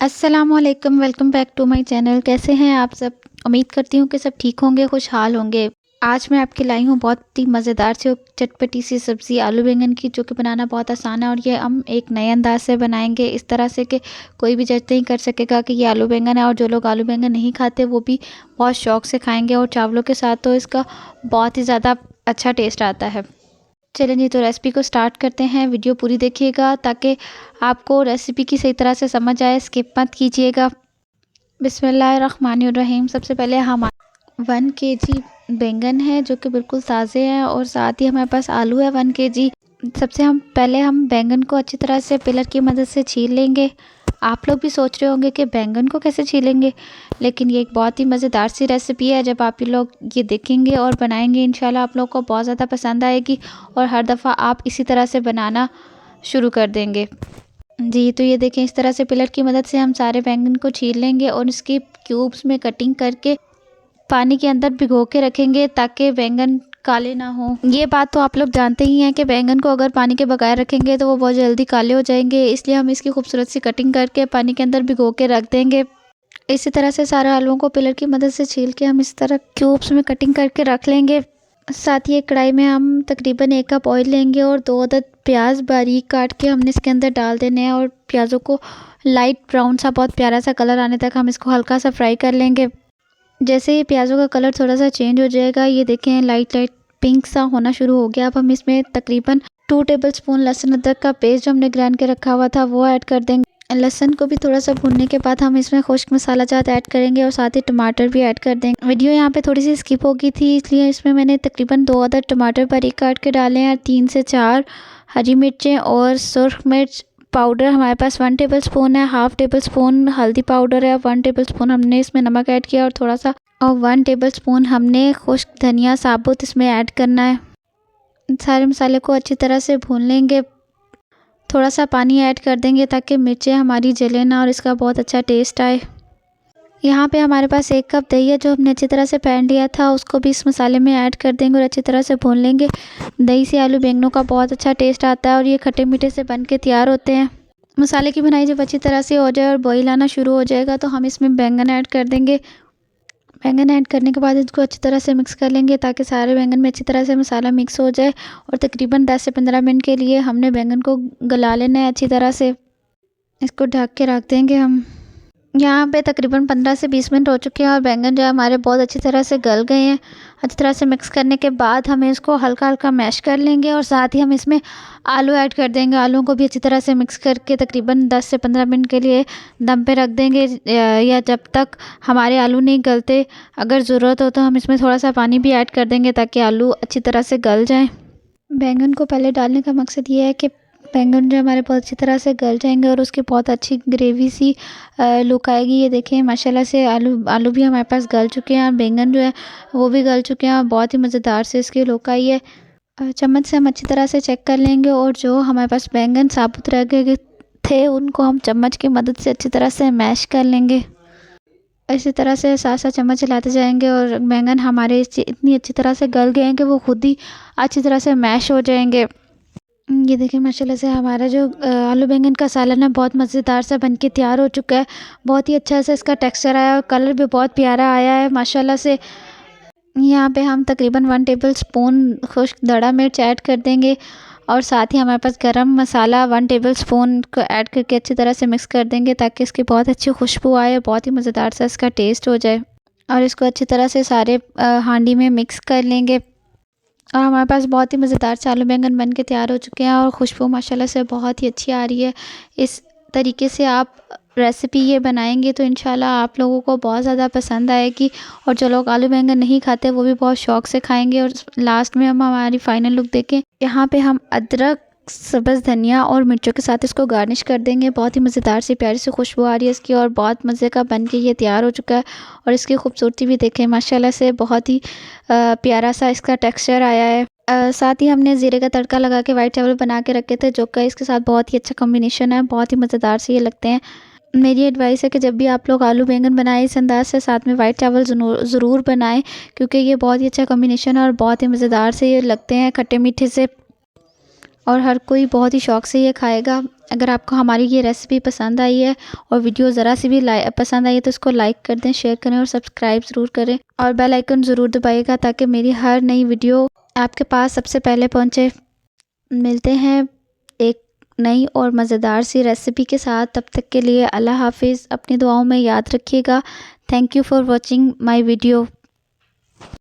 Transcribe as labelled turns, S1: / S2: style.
S1: अस्सलामुअलैकुम, welcome back to my channel. कैसे हैं आप सब? उम्मीद करती हूँ कि सब ठीक होंगे, खुशहाल होंगे। आज मैं आपके लाई हूँ बहुत ही मज़ेदार सी और चटपटी सी सब्ज़ी आलू बैंगन की, जो कि बनाना बहुत आसान है और ये हम एक नए अंदाज से बनाएंगे, इस तरह से कि कोई भी जज नहीं कर सकेगा कि ये आलू बैंगन है। और जो लोग आलू बैंगन नहीं खाते वो भी बहुत शौक़ से खाएँगे और चावलों के साथ तो इसका बहुत ही ज़्यादा अच्छा टेस्ट आता है। चलें जी, तो रेसिपी को स्टार्ट करते हैं। वीडियो पूरी देखिएगा ताकि आपको रेसिपी की सही तरह से समझ आए, स्किप मत कीजिएगा। बिस्मिल्लाहिर्रहमानिर्रहीम। सबसे पहले हम 1 केजी बैंगन है जो कि बिल्कुल ताज़े हैं, और साथ ही हमारे पास आलू है 1 केजी। पहले हम बैंगन को अच्छी तरह से पिलर की मदद से छील लेंगे। आप लोग भी सोच रहे होंगे कि बैंगन को कैसे छीलेंगे, लेकिन ये एक बहुत ही मज़ेदार सी रेसिपी है। जब आप ये लोग ये देखेंगे और बनाएंगे, इंशाल्लाह आप लोग को बहुत ज़्यादा पसंद आएगी और हर दफ़ा आप इसी तरह से बनाना शुरू कर देंगे जी। तो ये देखें, इस तरह से पिलर की मदद से हम सारे बैंगन को छील लेंगे और इसकी क्यूब्स में कटिंग करके पानी के अंदर भिगो के रखेंगे ताकि बैंगन काले ना हो। ये बात तो आप लोग जानते ही हैं कि बैंगन को अगर पानी के बगैर रखेंगे तो वो बहुत जल्दी काले हो जाएंगे, इसलिए हम इसकी खूबसूरत सी कटिंग करके पानी के अंदर भिगो के रख देंगे। इसी तरह से सारे आलूओं को पिलर की मदद से छील के हम इस तरह क्यूब्स में कटिंग करके रख लेंगे। साथ ही एक कढ़ाई में हम तकरीबन 1 कप ऑयल लेंगे और 2 अदद प्याज बारीक काट के हमने इसके अंदर डाल देने हैं, और प्याज़ों को लाइट ब्राउन सा, बहुत प्यारा सा कलर आने तक हम इसको हल्का सा फ्राई कर लेंगे। जैसे ही प्याज़ों का कलर थोड़ा सा चेंज हो जाएगा, ये देखें लाइट पिंक सा होना शुरू हो गया। अब हम इसमें तकरीबन 2 टेबलस्पून लहसुन अदरक का पेस्ट जो हमने ग्राइंड के रखा हुआ था वो ऐड कर देंगे। लहसुन को भी थोड़ा सा भूनने के बाद हम इसमें खुश्क मसाला जात ऐड करेंगे और साथ ही टमाटर भी ऐड कर देंगे। वीडियो यहाँ पे थोड़ी सी स्किप हो गई थी, इसलिए इसमें मैंने तकरीबन 2 अदद टमाटर बारीक काट के डाले हैं, 3 से 4 हरी मिर्चें और सुर्ख मिर्च पाउडर हमारे पास 1 टेबलस्पून है। 1/2 टेबलस्पून हल्दी पाउडर है, 1 टेबलस्पून हमने इसमें नमक ऐड किया और थोड़ा सा, और 1 टेबलस्पून हमने खुश्क धनिया साबुत इसमें ऐड करना है। सारे मसाले को अच्छी तरह से भून लेंगे। थोड़ा सा पानी ऐड कर देंगे ताकि मिर्चें हमारी जले ना और इसका बहुत अच्छा टेस्ट आए। यहाँ पे हमारे पास 1 कप दही है जो हमने अच्छी तरह से फेंट लिया था, उसको भी इस मसाले में ऐड कर देंगे और अच्छी तरह से भून लेंगे। दही से आलू बैंगनों का बहुत अच्छा टेस्ट आता है और ये खट्टे मीठे से बन के तैयार होते हैं। मसाले की बनाई जब अच्छी तरह से हो जाए और बॉईल आना शुरू हो जाएगा तो हम इसमें बैंगन ऐड कर देंगे। बैंगन ऐड करने के बाद इसको अच्छी तरह से मिक्स कर लेंगे ताकि सारे बैंगन में अच्छी तरह से मसाला मिक्स हो जाए, और तकरीबन 10 से 15 मिनट के लिए हमने बैंगन को गला लेना है अच्छी तरह से। इसको ढक के रख देंगे हम। यहाँ पे तकरीबन 15 से 20 मिनट हो चुके हैं और बैंगन जो है हमारे बहुत अच्छी तरह से गल गए हैं। अच्छी तरह से मिक्स करने के बाद हमें इसको हल्का हल्का मैश कर लेंगे और साथ ही हम इसमें आलू ऐड कर देंगे। आलूओं को भी अच्छी तरह से मिक्स करके तकरीबन 10 से 15 मिनट के लिए दम पे रख देंगे, या जब तक हमारे आलू नहीं गलते। अगर ज़रूरत हो तो हम इसमें थोड़ा सा पानी भी ऐड कर देंगे ताकि आलू अच्छी तरह से गल जाएँ। बैंगन को पहले डालने का मकसद ये है कि बैंगन जो हमारे बहुत अच्छी तरह से गल जाएंगे और उसकी बहुत अच्छी ग्रेवी सी लुक आएगी। ये देखें माशाल्लाह से आलू भी हमारे पास गल चुके हैं और बैंगन जो है वो भी गल चुके हैं और बहुत ही मज़ेदार से इसकी लुक आई है। चम्मच से हम अच्छी तरह से चेक कर लेंगे और जो हमारे पास बैंगन साबुत रह गए थे उनको हम चम्मच की मदद से अच्छी तरह से मैश कर लेंगे। इसी तरह से साथ साथ चम्मच चलाते जाएंगे और बैंगन हमारे इतनी अच्छी तरह से गल गए हैं कि वो खुद ही अच्छी तरह से मैश हो जाएंगे। ये देखिए माशाल्लाह से हमारा जो आलू बैंगन का सालन है बहुत मज़ेदार सा बनके तैयार हो चुका है। बहुत ही अच्छा सा इसका टेक्सचर आया और कलर भी बहुत प्यारा आया है माशाल्लाह से। यहाँ पे हम तकरीबन 1 टेबलस्पून खुश्क दड़ा मिर्च ऐड कर देंगे और साथ ही हमारे पास गरम मसाला 1 टेबलस्पून को ऐड करके अच्छी तरह से मिक्स कर देंगे ताकि इसकी बहुत अच्छी खुशबू आए, बहुत ही मज़ेदार सा इसका टेस्ट हो जाए। और इसको अच्छी तरह से सारे हांडी में मिक्स कर लेंगे और हमारे पास बहुत ही मज़ेदार से आलू बैंगन बन के तैयार हो चुके हैं और खुशबू माशाल्लाह से बहुत ही अच्छी आ रही है। इस तरीके से आप रेसिपी ये बनाएंगे तो इंशाल्लाह आप लोगों को बहुत ज़्यादा पसंद आएगी, और जो लोग आलू बैंगन नहीं खाते वो भी बहुत शौक़ से खाएंगे। और लास्ट में हम हमारी फ़ाइनल लुक देखें। यहाँ पे हम अदरक, सब्ज़ धनिया और मिर्चों के साथ इसको गार्निश कर देंगे। बहुत ही मज़ेदार सी प्यारी सी खुशबू आ रही है इसकी और बहुत मज़े का बन के ये तैयार हो चुका है। और इसकी खूबसूरती भी देखें माशाल्लाह से, बहुत ही प्यारा सा इसका टेक्सचर आया है। साथ ही हमने ज़ीरे का तड़का लगा के वाइट चावल बना के रखे थे जो कि इसके साथ बहुत ही अच्छा कॉम्बिनेशन है, बहुत ही मज़ेदार से ये लगते हैं। मेरी एडवाइस है कि जब भी आप लोग आलू बैंगन बनाएं इस अंदाज से साथ में वाइट चावल ज़रूर बनाएं, क्योंकि ये बहुत ही अच्छा कॉम्बिनेशन है और बहुत ही मज़ेदार से ये लगते हैं खट्टे मीठे से, और हर कोई बहुत ही शौक़ से ये खाएगा। अगर आपको हमारी ये रेसिपी पसंद आई है और वीडियो ज़रा सी भी पसंद आई है तो इसको लाइक कर दें, शेयर करें और सब्सक्राइब ज़रूर करें और बेल आइकन ज़रूर दबाइएगा ताकि मेरी हर नई वीडियो आपके पास सबसे पहले पहुंचे। मिलते हैं एक नई और मज़ेदार सी रेसिपी के साथ। तब तक के लिए अल्लाह हाफिज़। अपनी दुआओं में याद रखिएगा। Thank you for watching my video.